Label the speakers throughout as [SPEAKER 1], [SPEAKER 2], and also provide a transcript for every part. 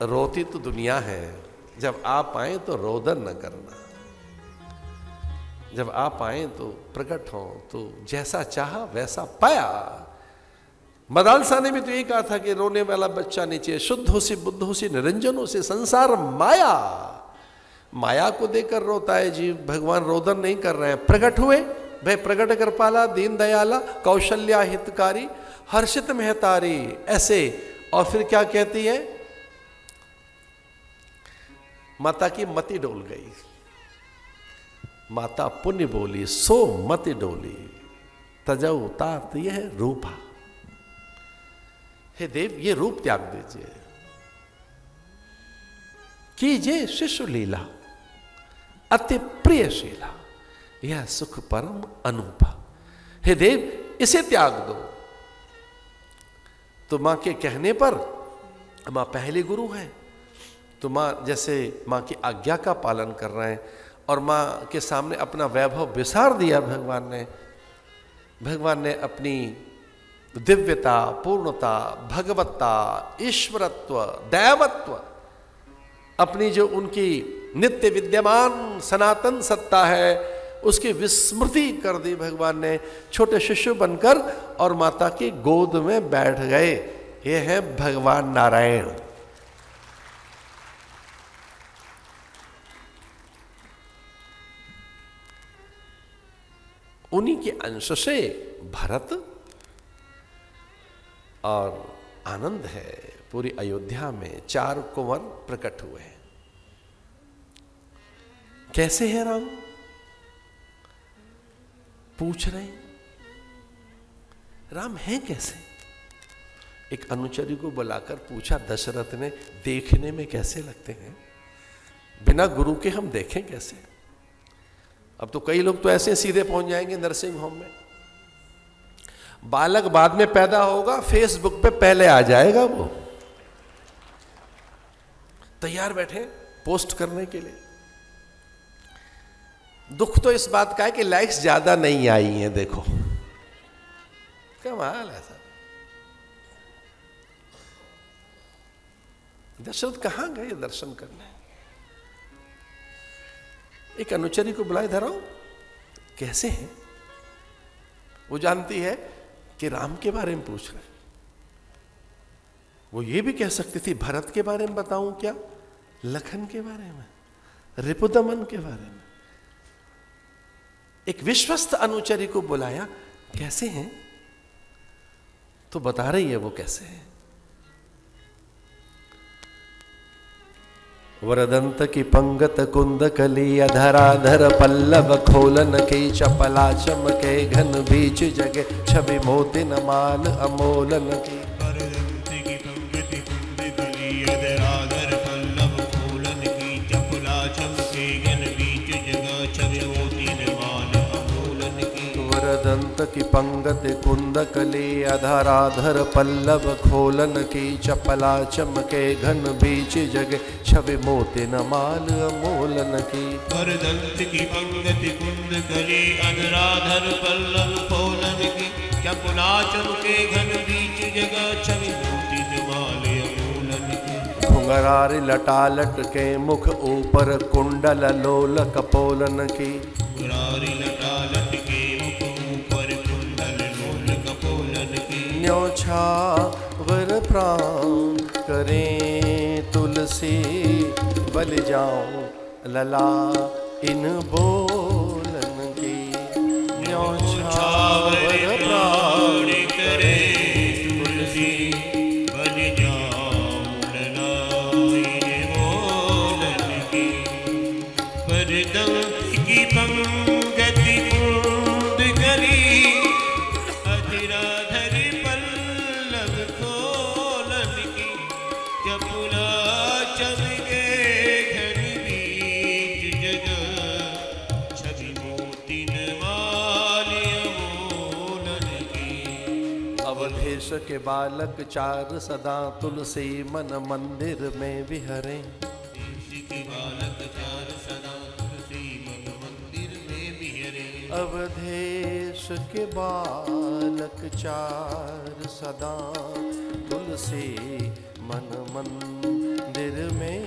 [SPEAKER 1] रोती तो दुनिया है, जब आप आए तो रोदन न करना, जब आप आए तो प्रकट हो तो जैसा चाहा वैसा पाया। मदालसा ने भी तो ये कहा था कि रोने वाला बच्चा नीचे, शुद्ध हो सी बुद्ध हो सी निरंजन हो सी संसार माया, माया को देकर रोता है जीव, भगवान रोदन नहीं कर रहे हैं। प्रकट हुए भाई, प्रकट कर पाला दीन दयाला कौशल्या हितकारी हर्षित महतारी, ऐसे। और फिर क्या कहती है, माता की मति डोल गई, माता पुण्य बोली सो मति डोली, तजऊ तात यह रूपा। हे देव ये रूप त्याग दीजिए, कीजिए शिशु लीला अति प्रियशीला, यह सुख परम अनूपा। हे देव इसे त्याग दो। तो मां के कहने पर, मां पहली गुरु है, तो मां जैसे मां की आज्ञा का पालन कर रहे हैं और मां के सामने अपना वैभव विसार दिया भगवान ने अपनी दिव्यता, पूर्णता, भगवत्ता, ईश्वरत्व, दैवत्व, अपनी जो उनकी नित्य विद्यमान सनातन सत्ता है उसकी विस्मृति कर दी भगवान ने, छोटे शिशु बनकर और माता की गोद में बैठ गए। ये है भगवान नारायण। उन्हीं के अंश से भरत और आनंद है। पूरी अयोध्या में 4 कुंवर प्रकट हुए हैं। कैसे है राम, पूछ रहे हैं राम हैं कैसे। एक अनुचरी को बुलाकर पूछा दशरथ ने, देखने में कैसे लगते हैं, बिना गुरु के हम देखें कैसे। अब तो कई लोग तो ऐसे सीधे पहुंच जाएंगे नर्सिंग होम में, बालक बाद में पैदा होगा, फेसबुक पे पहले आ जाएगा, वो तैयार बैठे पोस्ट करने के लिए। दुख तो इस बात का है कि लाइक्स ज्यादा नहीं आई हैं, देखो कमाल है सब। दशरथ कहां गए दर्शन करने, एक अनुचरी को बुलाए, धरो कैसे हैं। वो जानती है कि राम के बारे में पूछ रहे। वो ये भी कह सकती थी भरत के बारे में बताऊं क्या, लखन के बारे में, रिपुदमन के बारे में। एक विश्वस्त अनुचरी को बुलाया, कैसे हैं, तो बता रही है वो कैसे हैं। वरदंत की पंगत कुंद कली अधराधर पल्लव खोलन की चपला चमके घन बीच जगे छवि मोती न माल अमोलन की।
[SPEAKER 2] वरदंत की पंगत कुंद कली अधराधर पल्लव खोलन की चपला चमके घन बीच जगे छवि मोती न माल अमोलन की।
[SPEAKER 1] वरदंत की पंगत कुंद कली अधराधर पल्लव खोलन की चपला चमके घन बीच जगे छवि मोती न माल अमोलन की।
[SPEAKER 2] वरदंत की पंगत कुंद कली अधराधर पल्लव खोलन की चपला चमके घन बीच जगह छवि मोती न माल अमोलन की।
[SPEAKER 1] घुंघरारी लटालट के मुख ऊपर कुंडल लोल कपोलन की।
[SPEAKER 2] घुंघरारी लटालट के मुख ऊपर कुंडल लोल कपोलन की।
[SPEAKER 1] न्योछावर प्राण करें तुलसी बल जाऊं लला इन बोलन की। न्योछावर प्राण
[SPEAKER 2] करें तुलसी बल जाऊं लला इन बोलन की। वरदंत की पंगत कुंद कली अधराधर पल्लव खोलन की चपला चमके घन बीच जगह छवि मोती न माल अमोलन की।
[SPEAKER 1] अवधेश के बालक 4 सदा तुलसी मन मंदिर में विहरे।
[SPEAKER 2] देश के बालक 4 सदा तुलसी मन मंदिर में विहरे।
[SPEAKER 1] अवधेश के बालक 4 सदा तुलसी मन मंदिर में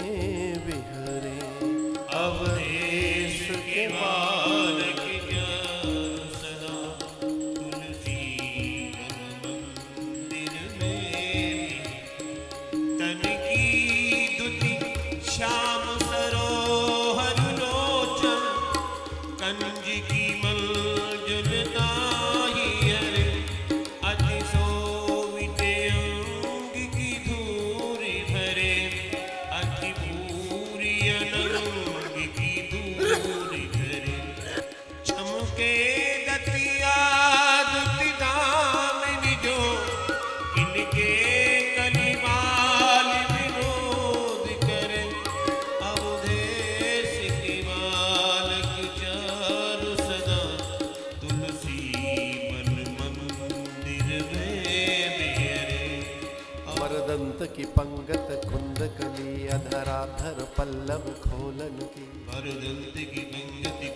[SPEAKER 1] विहरे।
[SPEAKER 2] अवधेश के बालक ज्ञान सदा तुलसी मन मंदिर में। तन की दुति श्याम सरोहर लोचन कंज की मलजुल नाही हरे। अति सोविते अंग की धूरी भरे अति भूरी अनंग की दूरी भरे। चमके दतिया दुति धाम निजो किनके कलिमाल विनोद करे। अवधेश के बालक चारु सदा तुलसी मन मंदिर में बिहरे।
[SPEAKER 1] वरदंत की पंगत कुंद कली अधराधर पल्लव खोलन की।
[SPEAKER 2] वरदंत की पंगति